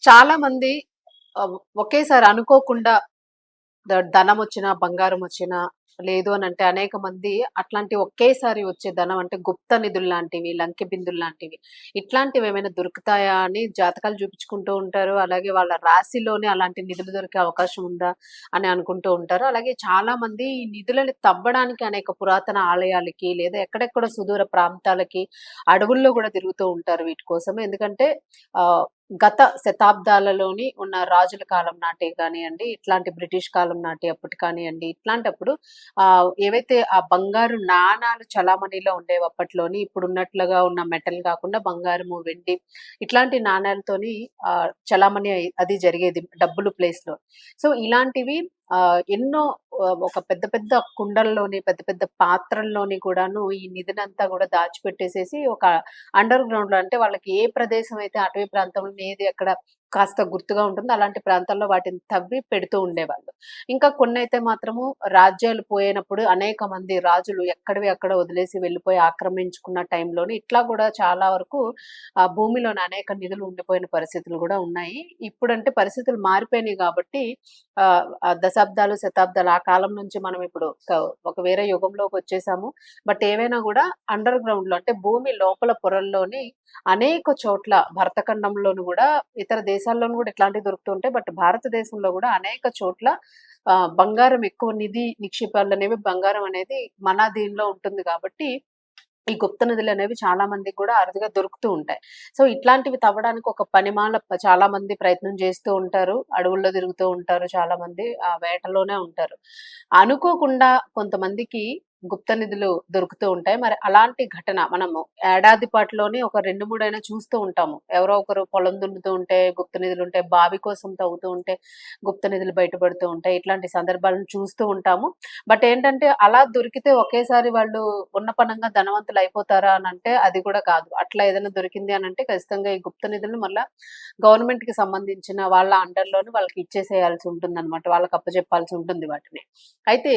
చాలా మంది ఒకేసారి అనుకోకుండా ధనమొచ్చినా, బంగారమొచ్చినా, లేదు అనంటే అనేక మంది అట్లాంటి ఒకేసారి వచ్చే ధనం అంటే గుప్త నిధుల్లాంటివి, లంకె బిందుల్లాంటివి ఇట్లాంటివేమైనా దొరుకుతాయా అని జాతకాలు చూపించుకుంటూ ఉంటారు. అలాగే వాళ్ళ రాశిలోనే అలాంటి నిధులు దొరికే అవకాశం ఉందా అని అనుకుంటూ ఉంటారు. అలాగే చాలామంది ఈ నిధులని తవ్వడానికి అనేక పురాతన ఆలయాలకి లేదా ఎక్కడెక్కడో సుదూర ప్రాంతాలకి, అడవుల్లో గూడా తిరుగుతూ ఉంటారు వీటి కోసం. ఎందుకంటే ఆహ్, గత శతాబ్దాలలోని ఉన్న రాజుల కాలం నాటివి కానియండి, ఇట్లాంటి బ్రిటిష్ కాలం నాటి అప్పటి కానియండి, ఇట్లాంటప్పుడు ఏవైతే ఆ బంగారు నాణాలు చలామణిలో ఉండేవి అప్పట్లోని, ఇప్పుడున్నట్లుగా ఉన్న మెటల్ గాకుండా బంగారము, వెండి ఇట్లాంటి నాణాలతోని చలామణి అది జరిగేది డబ్బులు ప్లేస్‌లో. సో, ఇలాంటివి ఎన్నో ఒక పెద్ద పెద్ద కుండల్లోని, పెద్ద పెద్ద పాత్రల్లోని కూడాను ఈ నిధినంతా గూడా దాచిపెట్టేసేసి ఒక అండర్ గ్రౌండ్‌లో అంటే వాళ్ళకి ఏ ప్రదేశం అయితే అటవీ ప్రాంతంలో ఏది ఎక్కడ కాస్త గుర్తుగా ఉంటుందో అలాంటి ప్రాంతాల్లో వాటిని తవ్వి పెడుతూ ఉండేవాళ్ళు. ఇంకా కొన్నైతే మాత్రము రాజ్యాలు పోయినప్పుడు అనేక మంది రాజులు ఎక్కడివి అక్కడ వదిలేసి వెళ్ళిపోయి ఆక్రమించుకున్న టైంలోని ఇట్లా గూడా చాలా వరకు భూమిలోని అనేక నిధులు ఉండిపోయిన పరిస్థితులు గూడా ఉన్నాయి. ఇప్పుడంటే పరిస్థితులు మారిపోయినాయి గాబట్టి దశాబ్దాలు, శతాబ్దాలు ఆ కాలం నుంచి మనం ఇప్పుడు ఒక వేరే యుగంలోకొచ్చేసాము. బట్ ఏవైనా గూడా అండర్ గ్రౌండ్‌లో అంటే భూమి లోపల పొరల్లోని అనేక చోట్ల భరతఖండంలోను గూడా ఇతర దేశాల్లోను గూడా ఇట్లాంటివి దొరుకుతూ ఉంటాయి. బట్ భారతదేశంలో గూడా అనేక చోట్ల బంగారం ఎక్కువ నిధి నిక్షేపాలనేవి బంగారం అనేది మన దీనిలో ఉంటుంది గాబట్టి ఈ గుప్త నిధులనేవి చాలా మందికి గూడా అరుదుగా దొరుకుతూ ఉంటాయి. సో, ఇట్లాంటివి తవ్వడానికి ఒక పనిమాల చాలా మంది ప్రయత్నం చేస్తూ ఉంటారు. అడవుల్లో తిరుగుతూ ఉంటారు చాలామంది. ఆ వేటలోనే ఉంటారు. అనుకోకుండా కొంతమందికి గుప్త నిధులు దొరుకుతూ ఉంటాయి. మరి అలాంటి ఘటన మనము ఏడాది పాటులోనే ఒక 2, 3 అయినా చూస్తూ ఉంటాము. ఎవరో ఒకరు పొలం దున్నుతూ ఉంటే గుప్త నిధులుంటాయి. బావి కోసం తవ్వుతూ ఉంటే గుప్త నిధులు బయటపడుతూ ఉంటాయి. ఇట్లాంటి సందర్భాలను చూస్తూ ఉంటాము. బట్ ఏంటంటే అలా దొరికితే ఒకేసారి వాళ్ళు ఉన్న పనంగా ధనవంతులయిపోతారా అనంటే అది కూడా కాదు. అట్లా ఏదైనా దొరికింది అనంటే ఖచ్చితంగా ఈ గుప్త నిధులను మళ్ళా గవర్నమెంట్‌కి సంబంధించిన వాళ్ళ అండర్‌లోనే వాళ్ళకి ఇచ్చేసేయాల్సి ఉంటుందనమాట. వాళ్ళకి అప్పజెప్పాల్సి ఉంటుంది వాటిని. అయితే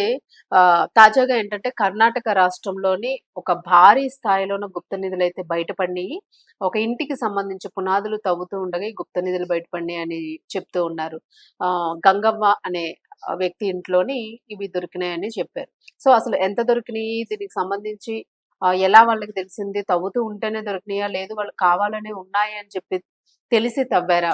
తాజాగా ఏంటంటే కర్ణాటక రాష్ట్రంలోని ఒక భారీ స్థాయిలోన గుప్త నిధులైతే బయటపడినియి. ఒక ఇంటికి సంబంధించి పునాదులు తవ్వుతూ ఉండగా ఈ గుప్త నిధులు బయటపడినాయని చెప్తూ ఉన్నారు. గంగవ్వ అనే వ్యక్తి ఇంట్లోని ఇవి దొరికినాయని చెప్పారు. సో, అసలు ఎంత దొరికినియి? దీనికి సంబంధించి ఎలా వాళ్ళకి తెలిసింది? తవ్వుతూ ఉంటేనే దొరికినాయా? లేదు వాళ్ళు కావాలనే ఉన్నాయి అని చెప్పి తెలిసి తవ్వారా?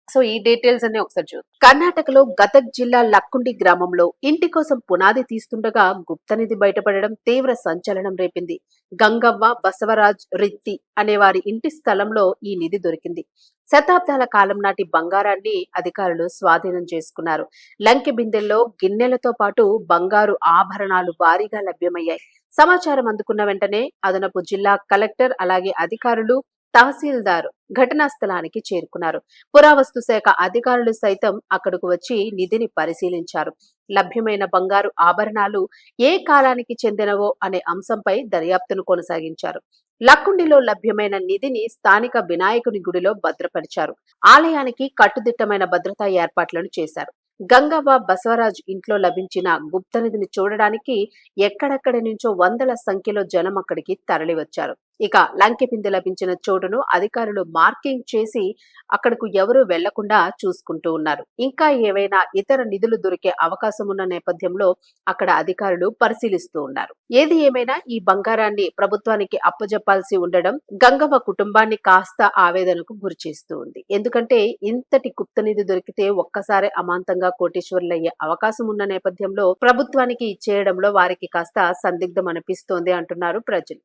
సో, ఈ డీటెయిల్స్ అన్ని ఒకసారి చూద్దాం. కర్ణాటకలో గదగ్ జిల్లా లక్కుండి గ్రామంలో ఇంటి కోసం పునాది తీస్తుండగా గుప్తనిధి బయటపడడం తీవ్ర సంచలనం రేపింది. గంగవ్వ బసవరాజ్ రిత్తి అనే వారి ఇంటి స్థలంలో ఈ నిధి దొరికింది. శతాబ్దాల కాలం నాటి బంగారాన్ని అధికారులు స్వాధీనం చేసుకున్నారు. లంకె బిందెల్లో గిన్నెలతో పాటు బంగారు ఆభరణాలు భారీగా లభ్యమయ్యాయి. సమాచారం అందుకున్న వెంటనే అదనపు జిల్లా కలెక్టర్ అలాగే అధికారులు తహసీల్దార్ ఘటనా స్థలానికి చేరుకున్నారు. పురావస్తు శాఖ అధికారులు సైతం అక్కడకు వచ్చి నిధిని పరిశీలించారు. లభ్యమైన బంగారు ఆభరణాలు ఏ కాలానికి చెందినవో అనే అంశంపై దర్యాప్తును కొనసాగించారు. లక్కుండిలో లభ్యమైన నిధిని స్థానిక వినాయకుని గుడిలో భద్రపరిచారు. ఆలయానికి కట్టుదిట్టమైన భద్రతా ఏర్పాట్లను చేశారు. గంగవ్వ బసవరాజ్ ఇంట్లో లభించిన గుప్తనిధిని చూడడానికి ఎక్కడెక్కడి నుంచో వందల సంఖ్యలో జనం అక్కడికి తరలివచ్చారు. ఇక లంకె లభించిన చోటును అధికారులు మార్కింగ్ చేసి అక్కడకు ఎవరూ వెళ్లకుండా చూసుకుంటూ ఉన్నారు. ఇంకా ఏవైనా ఇతర నిధులు దొరికే అవకాశం ఉన్న నేపథ్యంలో అక్కడ అధికారులు పరిశీలిస్తూ ఉన్నారు. ఏది ఏమైనా ఈ బంగారాన్ని ప్రభుత్వానికి అప్పజెప్పాల్సి ఉండడం గంగవ్వ కుటుంబాన్ని కాస్త ఆవేదనకు గురిచేస్తూ ఉంది. ఎందుకంటే ఇంతటి గుప్త నిధి దొరికితే ఒక్కసారి అమాంతంగా కోటీశ్వరులయ్యే అవకాశం ఉన్న నేపథ్యంలో ప్రభుత్వానికి ఇచ్చేయడంలో వారికి కాస్త సందిగ్ధం అనిపిస్తోంది అంటున్నారు ప్రజలు.